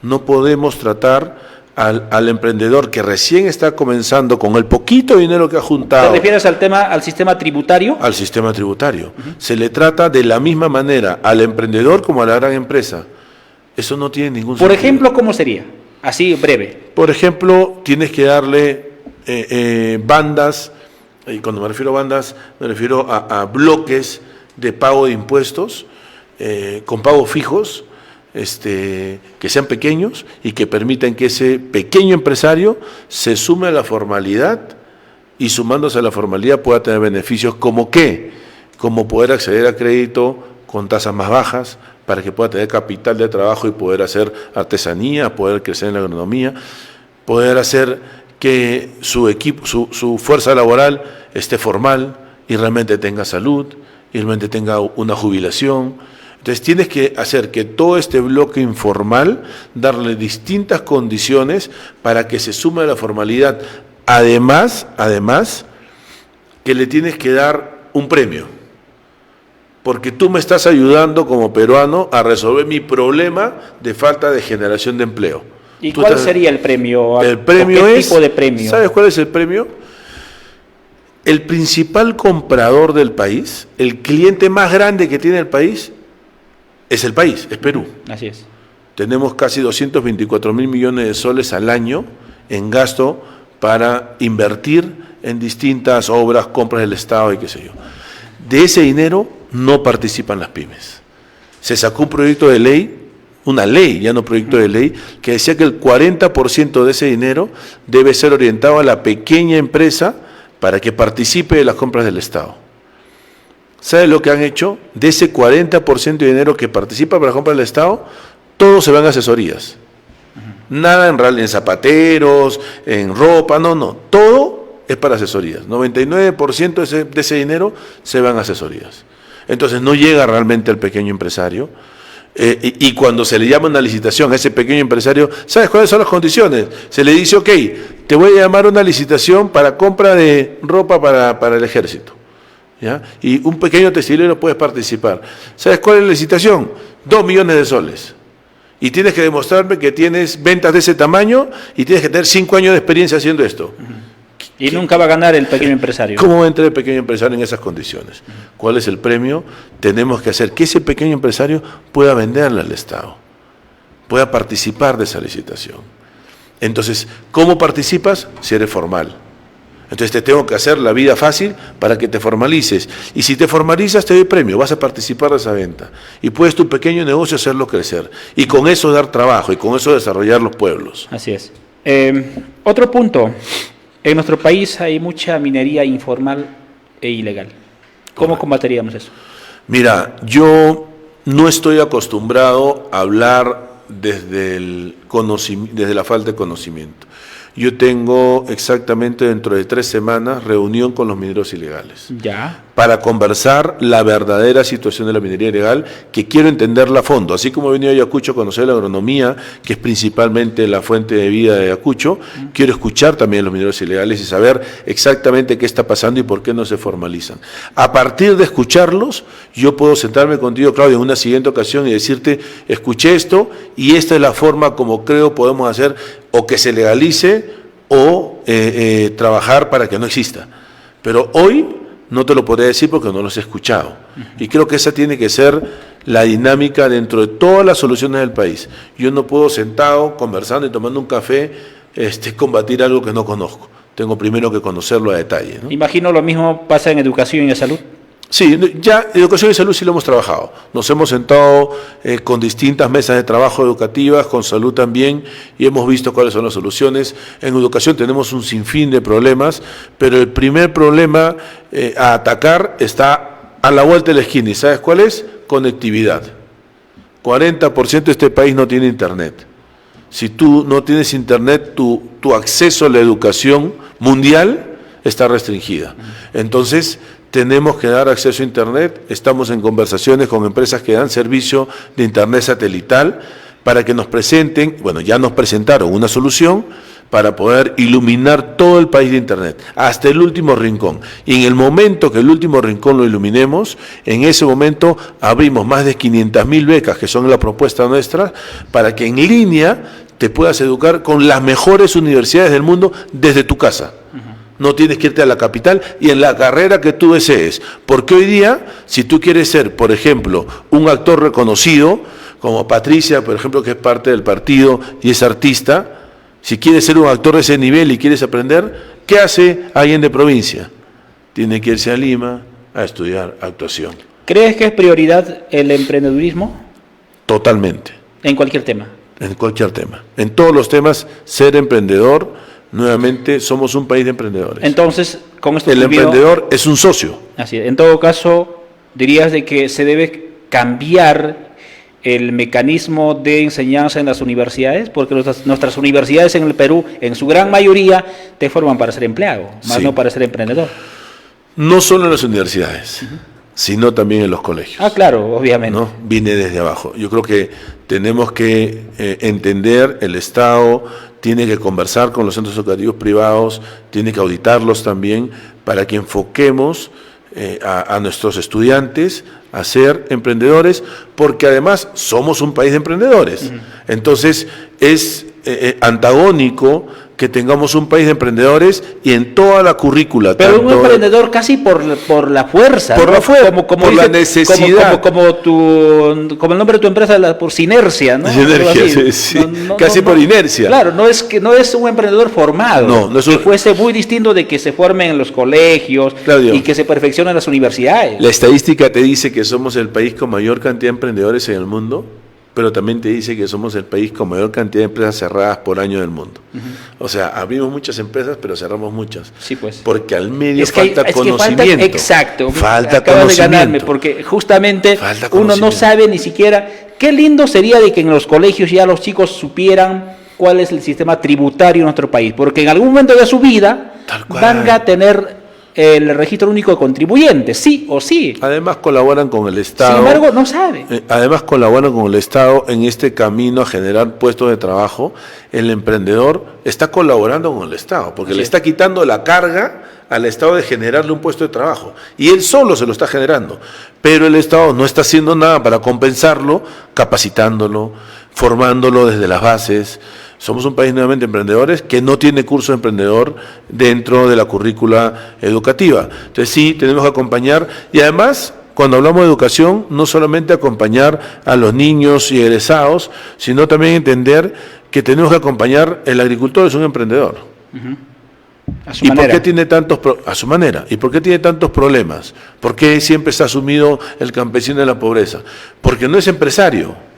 No podemos tratar al emprendedor que recién está comenzando con el poquito dinero que ha juntado. ¿Te refieres al sistema tributario? Al sistema tributario. Se le trata de la misma manera al emprendedor como a la gran empresa. Eso no tiene ningún sentido. Por ejemplo, ¿cómo sería? Así, breve. Por ejemplo, tienes que darle bandas. Y cuando me refiero a bandas, me refiero a bloques de pago de impuestos con pagos fijos, que sean pequeños y que permitan que ese pequeño empresario se sume a la formalidad y sumándose a la formalidad pueda tener beneficios como ¿qué? Como poder acceder a crédito con tasas más bajas para que pueda tener capital de trabajo y poder hacer artesanía, poder crecer en la agronomía, poder hacer que su equipo, su fuerza laboral esté formal y realmente tenga salud y realmente tenga una jubilación. Entonces tienes que hacer que todo este bloque informal, darle distintas condiciones para que se sume a la formalidad. Además, que le tienes que dar un premio, porque tú me estás ayudando como peruano a resolver mi problema de falta de generación de empleo. ¿Y cuál sería el premio? El premio ¿Qué es, tipo de premio? ¿Sabes cuál es el premio? El principal comprador del país, el cliente más grande que tiene el país, es el país, es Perú. Así es. Tenemos casi 224.000 millones de soles al año en gasto para invertir en distintas obras, compras del Estado y qué sé yo. De ese dinero no participan las pymes. Se sacó un proyecto de ley, una ley, ya no proyecto de ley, que decía que el 40% de ese dinero debe ser orientado a la pequeña empresa para que participe de las compras del Estado. ¿Sabe lo que han hecho? De ese 40% de dinero que participa para las compras del Estado, todos se van a asesorías. Nada en zapateros, en ropa, no, todo es para asesorías. 99% de ese dinero se van a asesorías. Entonces no llega realmente al pequeño empresario. Y cuando se le llama una licitación a ese pequeño empresario, ¿sabes cuáles son las condiciones? Se le dice, ok, te voy a llamar a una licitación para compra de ropa para el ejército, ¿ya? Y un pequeño textilero puede participar. ¿Sabes cuál es la licitación? 2 millones de soles. Y tienes que demostrarme que tienes ventas de ese tamaño y tienes que tener 5 años de experiencia haciendo esto. Y nunca va a ganar el pequeño empresario. ¿Cómo va a entrar el pequeño empresario en esas condiciones? ¿Cuál es el premio? Tenemos que hacer que ese pequeño empresario pueda venderle al Estado, pueda participar de esa licitación. Entonces, ¿cómo participas? Si eres formal. Entonces te tengo que hacer la vida fácil para que te formalices. Y si te formalizas te doy premio, vas a participar de esa venta. Y puedes tu pequeño negocio hacerlo crecer. Y con eso dar trabajo y con eso desarrollar los pueblos. Así es. Otro punto. En nuestro país hay mucha minería informal e ilegal. ¿Cómo combatiríamos eso? Mira, yo no estoy acostumbrado a hablar desde la falta de conocimiento. Yo tengo exactamente dentro de 3 semanas reunión con los mineros ilegales. Ya. para conversar la verdadera situación de la minería ilegal, que quiero entenderla a fondo. Así como he venido a Ayacucho a conocer la agronomía, que es principalmente la fuente de vida de Ayacucho, quiero escuchar también los mineros ilegales y saber exactamente qué está pasando y por qué no se formalizan. A partir de escucharlos, yo puedo sentarme contigo, Claudio, en una siguiente ocasión y decirte, escuché esto y esta es la forma como creo podemos hacer o que se legalice o trabajar para que no exista. Pero hoy no te lo podré decir porque no los he escuchado. Y creo que esa tiene que ser la dinámica dentro de todas las soluciones del país. Yo no puedo sentado, conversando y tomando un café, combatir algo que no conozco. Tengo primero que conocerlo a detalle, ¿no? Imagino lo mismo pasa en educación y en salud. Sí, ya educación y salud sí lo hemos trabajado. Nos hemos sentado con distintas mesas de trabajo educativas, con salud también, y hemos visto cuáles son las soluciones. En educación tenemos un sinfín de problemas, pero el primer problema a atacar está a la vuelta de la esquina. ¿Y sabes cuál es? Conectividad. 40% de este país no tiene internet. Si tú no tienes internet, tu acceso a la educación mundial está restringida. Entonces, tenemos que dar acceso a internet. Estamos en conversaciones con empresas que dan servicio de internet satelital para que nos presenten, bueno, ya nos presentaron una solución para poder iluminar todo el país de internet, hasta el último rincón. Y en el momento que el último rincón lo iluminemos, en ese momento abrimos más de 500.000 becas, que son la propuesta nuestra, para que en línea te puedas educar con las mejores universidades del mundo desde tu casa. No tienes que irte a la capital y en la carrera que tú desees. Porque hoy día, si tú quieres ser, por ejemplo, un actor reconocido, como Patricia, por ejemplo, que es parte del partido y es artista, si quieres ser un actor de ese nivel y quieres aprender, ¿qué hace alguien de provincia? Tiene que irse a Lima a estudiar actuación. ¿Crees que es prioridad el emprendedurismo? Totalmente. En cualquier tema. En cualquier tema. En todos los temas, ser emprendedor. Nuevamente, somos un país de emprendedores. Entonces, con esto el emprendedor es un socio. Así es. En todo caso, dirías de que se debe cambiar el mecanismo de enseñanza en las universidades, porque nuestras universidades en el Perú, en su gran mayoría, te forman para ser empleado, más no para ser emprendedor. No solo en las universidades, sino también en los colegios. Ah, claro, obviamente. ¿No? Viene desde abajo. Yo creo que tenemos que entender, el Estado tiene que conversar con los centros educativos privados, tiene que auditarlos también, para que enfoquemos a nuestros estudiantes a ser emprendedores, porque además somos un país de emprendedores. Entonces es antagónico que tengamos un país de emprendedores y en toda la currícula. Pero un emprendedor casi por la fuerza. Por, ¿no? La fuerza, como por dice, la necesidad. Como el nombre de tu empresa, por sinergia, ¿no? Sinergia, sí. Casi por inercia. Claro, no es un emprendedor formado. No es un... Que fuese muy distinto de que se formen en los colegios, Claudio, y que se perfeccionen en las universidades. La estadística te dice que somos el país con mayor cantidad de emprendedores en el mundo, pero también te dice que somos el país con mayor cantidad de empresas cerradas por año del mundo. O sea, abrimos muchas empresas, pero cerramos muchas. Sí, pues. Porque al medio falta conocimiento. Exacto. Falta Acabas conocimiento. de ganarme, porque justamente uno no sabe ni siquiera. Qué lindo sería de que en los colegios ya los chicos supieran cuál es el sistema tributario en nuestro país, porque en algún momento de su vida van a tener el registro único de contribuyentes, sí o sí. Además colaboran con el Estado. Sin embargo, no sabe. Además colaboran con el Estado en este camino a generar puestos de trabajo. El emprendedor está colaborando con el Estado, porque le está quitando la carga al Estado de generarle un puesto de trabajo. Y él solo se lo está generando. Pero el Estado no está haciendo nada para compensarlo, capacitándolo, formándolo desde las bases. Somos un país nuevamente de emprendedores que no tiene curso de emprendedor dentro de la currícula educativa. Entonces sí, tenemos que acompañar y además, cuando hablamos de educación, no solamente acompañar a los niños y egresados, sino también entender que tenemos que acompañar, el agricultor es un emprendedor. A su manera. ¿Por qué tiene a su manera? ¿Y por qué tiene tantos problemas? ¿Por qué siempre está sumido el campesino en la pobreza? Porque no es empresario.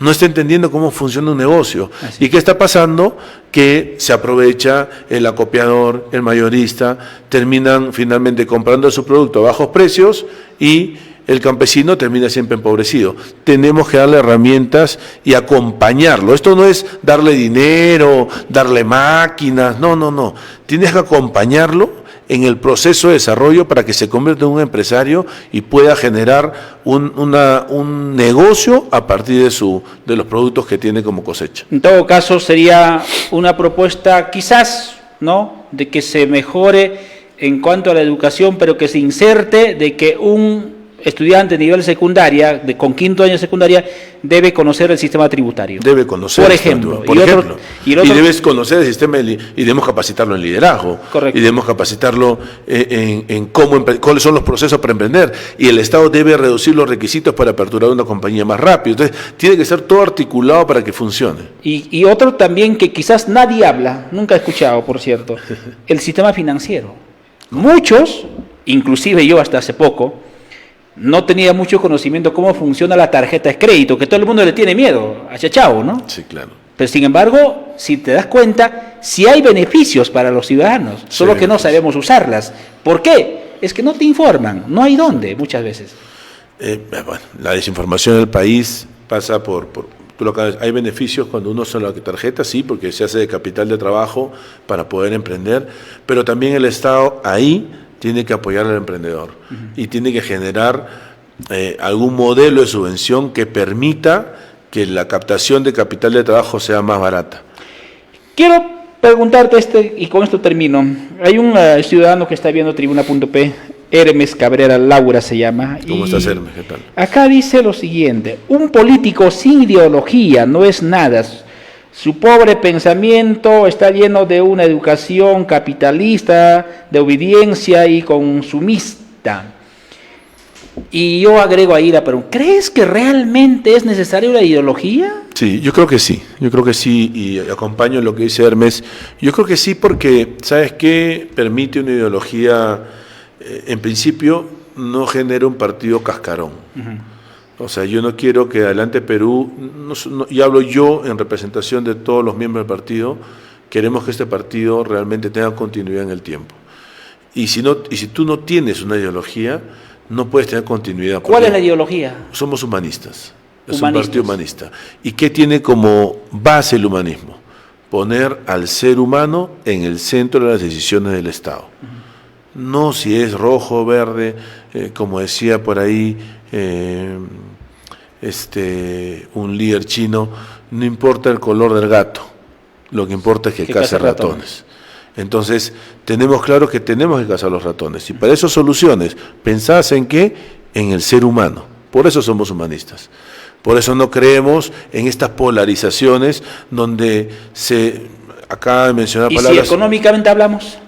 No está entendiendo cómo funciona un negocio. Así. ¿Y qué está pasando? Que se aprovecha el acopiador, el mayorista, terminan finalmente comprando su producto a bajos precios y el campesino termina siempre empobrecido. Tenemos que darle herramientas y acompañarlo. Esto no es darle dinero, darle máquinas, no. Tienes que acompañarlo en el proceso de desarrollo para que se convierta en un empresario y pueda generar un negocio a partir de los productos que tiene como cosecha. En todo caso, sería una propuesta quizás, ¿no?, de que se mejore en cuanto a la educación, pero que se inserte de que un estudiante de nivel secundaria, con 5º año de secundaria, debe conocer el sistema tributario. Debe conocer. Por ejemplo. Y debes conocer el sistema y debemos capacitarlo en liderazgo. Correcto. Y debemos capacitarlo en cuáles son los procesos para emprender. Y el Estado debe reducir los requisitos para aperturar una compañía más rápido. Entonces, tiene que ser todo articulado para que funcione. Y otro también que quizás nadie habla, nunca he escuchado, por cierto, el sistema financiero. Muchos, inclusive yo hasta hace poco, no tenía mucho conocimiento cómo funciona la tarjeta de crédito, que todo el mundo le tiene miedo, a chachao, ¿no? Sí, claro. Pero sin embargo, si te das cuenta, sí hay beneficios para los ciudadanos, solo que no sabemos usarlas. ¿Por qué? Es que no te informan, no hay dónde muchas veces. Bueno, la desinformación del país pasa hay beneficios cuando uno usa la tarjeta, sí, porque se hace de capital de trabajo para poder emprender, pero también el Estado ahí tiene que apoyar al emprendedor y tiene que generar algún modelo de subvención que permita que la captación de capital de trabajo sea más barata. Quiero preguntarte, y con esto termino. Hay un ciudadano que está viendo Tribuna.p, Hermes Cabrera Laura se llama. ¿Cómo estás, Hermes? ¿Qué tal? Acá dice lo siguiente: un político sin ideología no es nada. Su pobre pensamiento está lleno de una educación capitalista, de obediencia y consumista. Y yo agrego ahí la pregunta: ¿crees que realmente es necesaria una ideología? Sí, yo creo que sí, y acompaño lo que dice Hermes. Yo creo que sí porque, ¿sabes qué? Permite una ideología, en principio, no genera un partido cascarón. O sea, yo no quiero que Adelante Perú, y hablo yo en representación de todos los miembros del partido, queremos que este partido realmente tenga continuidad en el tiempo. Y si tú no tienes una ideología, no puedes tener continuidad. ¿Cuál es la ideología? Somos humanistas, es un partido humanista. ¿Y qué tiene como base el humanismo? Poner al ser humano en el centro de las decisiones del Estado. No si es rojo o verde, como decía por ahí un líder chino, no importa el color del gato, lo que importa es que case ratones. Entonces, tenemos claro que tenemos que cazar los ratones, y para eso soluciones, pensadas en qué, en el ser humano. Por eso somos humanistas. Por eso no creemos en estas polarizaciones donde acaba de mencionar palabras. ¿Y si económicamente hablamos?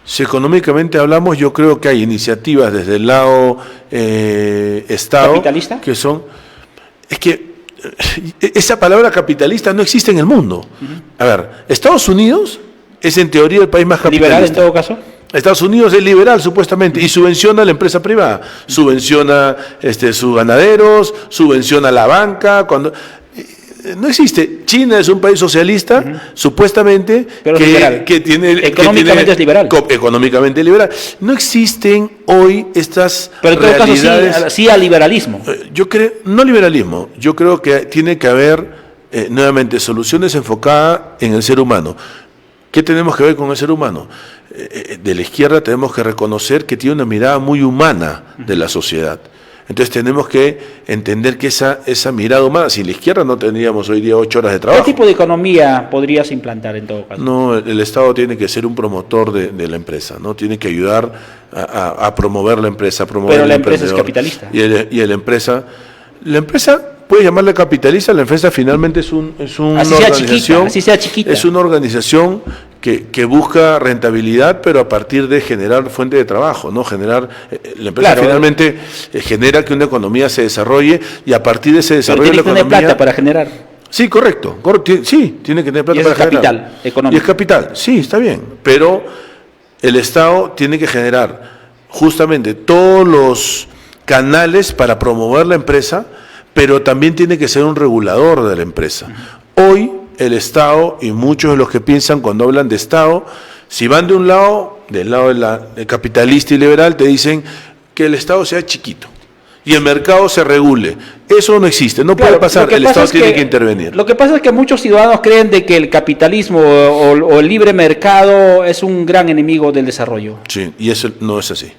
Si económicamente hablamos, yo creo que hay iniciativas desde el lado Estado. ¿Capitalista? Que son. Es que esa palabra capitalista no existe en el mundo. A ver, Estados Unidos es en teoría el país más capitalista. ¿Liberal en todo caso? Estados Unidos es liberal supuestamente y subvenciona a la empresa privada, subvenciona sus ganaderos, subvenciona a la banca. No existe. China es un país socialista, supuestamente, pero que tiene... Económicamente es liberal. Económicamente liberal. No existen hoy estas pero en todo realidades. Caso sí al liberalismo. Yo creo, no liberalismo, yo creo que tiene que haber, nuevamente, soluciones enfocadas en el ser humano. ¿Qué tenemos que ver con el ser humano? De la izquierda tenemos que reconocer que tiene una mirada muy humana de la sociedad. Entonces tenemos que entender que esa mirada humana, sin la izquierda no tendríamos hoy día 8 horas de trabajo. ¿Qué tipo de economía podrías implantar en todo caso? No, el Estado tiene que ser un promotor de la empresa, ¿no? Tiene que ayudar a promover la empresa, a promover pero la empresa es capitalista. Y la empresa puede llamarla capitalista, la empresa finalmente es una organización, así sea chiquita. Es una organización que busca rentabilidad, pero a partir de generar fuente de trabajo, ¿no? La empresa finalmente genera que una economía se desarrolle y a partir de ese desarrollo de la economía... Pero tiene que tener plata para generar. Sí, correcto. Sí, tiene que tener plata para generar. Y es capital económico. Y es capital, sí, está bien. Pero el Estado tiene que generar justamente todos los canales para promover la empresa, pero también tiene que ser un regulador de la empresa. Hoy el Estado, y muchos de los que piensan cuando hablan de Estado, si van del lado del capitalista y liberal, te dicen que el Estado sea chiquito y el mercado se regule. Eso no existe, no puede pasar, el Estado tiene que intervenir. Lo que pasa es que muchos ciudadanos creen de que el capitalismo o el libre mercado es un gran enemigo del desarrollo. Sí, y eso no es así.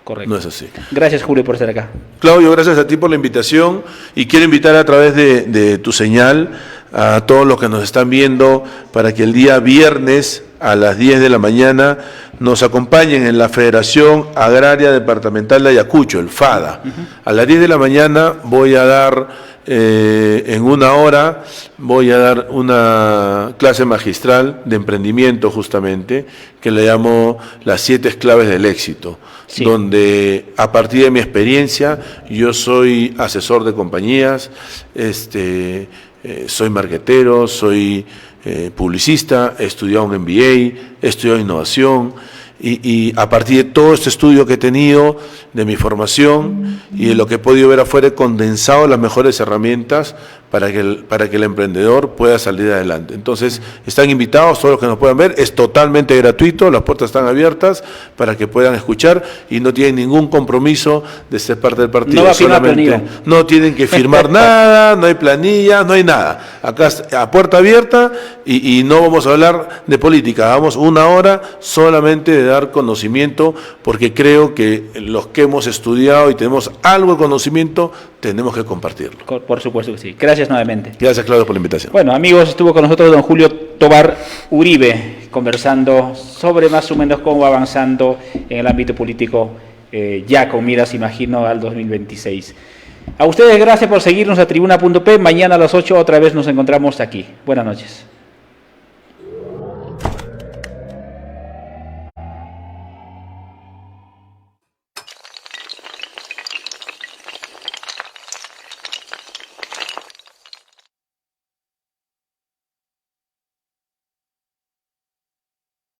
Correcto. No es así. Gracias, Julio, por estar acá. Claudio, gracias a ti por la invitación y quiero invitar a través de tu señal a todos los que nos están viendo para que el día viernes a las 10 de la mañana nos acompañen en la Federación Agraria Departamental de Ayacucho, el FADA. A las 10 de la mañana voy a dar, en una hora, voy a dar una clase magistral de emprendimiento justamente, que le llamo las 7 claves del éxito, sí, donde a partir de mi experiencia, yo soy asesor de compañías, soy marketero, soy publicista, he estudiado un MBA, he estudiado innovación y a partir de todo este estudio que he tenido, de mi formación y de lo que he podido ver afuera, he condensado las mejores herramientas para que el emprendedor pueda salir adelante. Entonces, están invitados todos los que nos puedan ver, es totalmente gratuito, las puertas están abiertas para que puedan escuchar y no tienen ningún compromiso de ser parte del partido. No va a firmar planilla. No tienen que firmar nada, no hay planilla, no hay nada. Acá a puerta abierta y no vamos a hablar de política, vamos una hora solamente de dar conocimiento, porque creo que los que hemos estudiado y tenemos algo de conocimiento, tenemos que compartirlo. Por supuesto que sí. Gracias nuevamente. Gracias, Claudio, por la invitación. Bueno, amigos, estuvo con nosotros don Julio Tobar Uribe, conversando sobre más o menos cómo va avanzando en el ámbito político, ya con miras, imagino, al 2026. A ustedes, gracias por seguirnos a Tribuna.p. Mañana a las 8 otra vez nos encontramos aquí. Buenas noches.